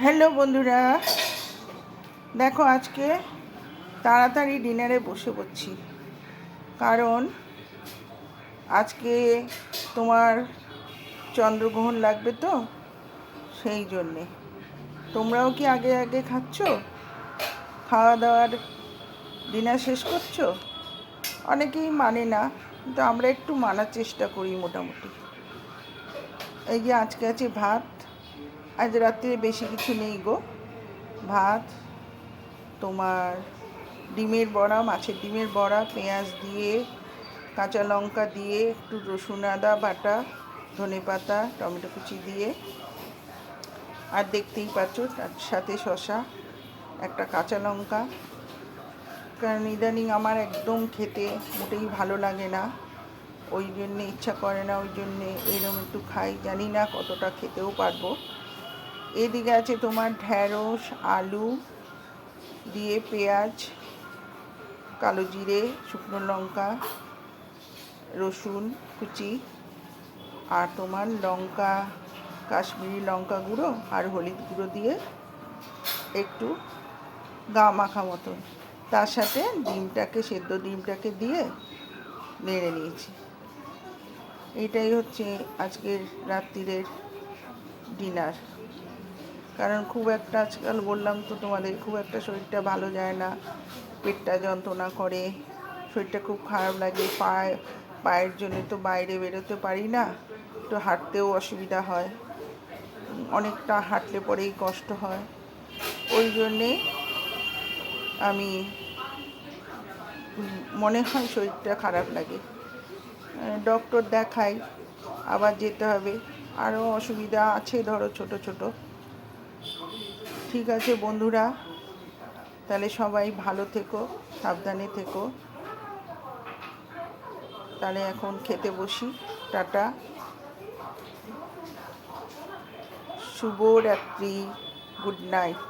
Hello বন্ধুরা, দেখো আজকে তাড়াতাড়ি ডিনারে বসে পড়ছি, কারণ আজকে তোমার চন্দ্রগ্রহণ লাগবে তো, সেই জন্যে। তোমরাও কি আগে আগে খাচ্ছ? খাওয়া দাওয়ার ডিনার শেষ করছো? অনেকেই মানে না, কিন্তু আমরা একটু মানার চেষ্টা করি মোটামুটি। এই যে আজকে আছে ভাত, আজ রাত্রে বেশি কিছু নেই গো। ভাত, তোমার ডিমের বড়া, মাছের ডিমের বড়া, পেঁয়াজ দিয়ে, কাঁচা লঙ্কা দিয়ে, একটু রসুন আদা বাটা, ধনেপাতা, টমেটো কুচি দিয়ে, আর দেখতেই পাচ্ছ তার সাথে শসা, একটা কাঁচা লঙ্কা। কারণ ইদানিং আমার একদম খেতে মোটেই ভালো লাগে না, ওই জন্যে ইচ্ছা করে না, ওই জন্যে এরকম একটু খাই। জানি না কতটা খেতেও পারবো। এদিকে আছে তোমার ঢ্যাঁড়স, আলু দিয়ে, পেঁয়াজ, কালো জিরে, শুকনো লঙ্কা, রসুন কুচি, আর তোমার লঙ্কা, কাশ্মীরি লঙ্কা গুঁড়ো আর হলুদ গুঁড়ো দিয়ে একটু গা মাখা মতন, তার সাথে ডিমটাকে, সেদ্ধ ডিমটাকে দিয়ে নেড়ে নিয়েছি। এইটাই হচ্ছে আজকের রাত্রিরের ডিনার। কারণ খুব একটা আজকাল বললাম তো তোমাদের, খুব একটা শরীরটা ভালো যায় না, পেটটা যন্ত্রণা করে, শরীরটা খুব খারাপ লাগে। পায়ের জন্য তো বাইরে বেরোতে পারি না, একটু হাঁটতেও অসুবিধা হয়, অনেকটা হাঁটলে পরেই কষ্ট হয়। ওই জন্যে আমি মনে হয় শরীরটা খারাপ লাগে, ডক্টর দেখাই, আবার যেতে হবে, আরও অসুবিধা আছে ধরো ছোট ছোট। ঠিক আছে বন্ধুরা, তাহলে সবাই ভালো থেকো, সাবধানে থেকো। তাহলে এখন খেতে বসি। টাটা, শুভরাত্রি, গুড নাইট।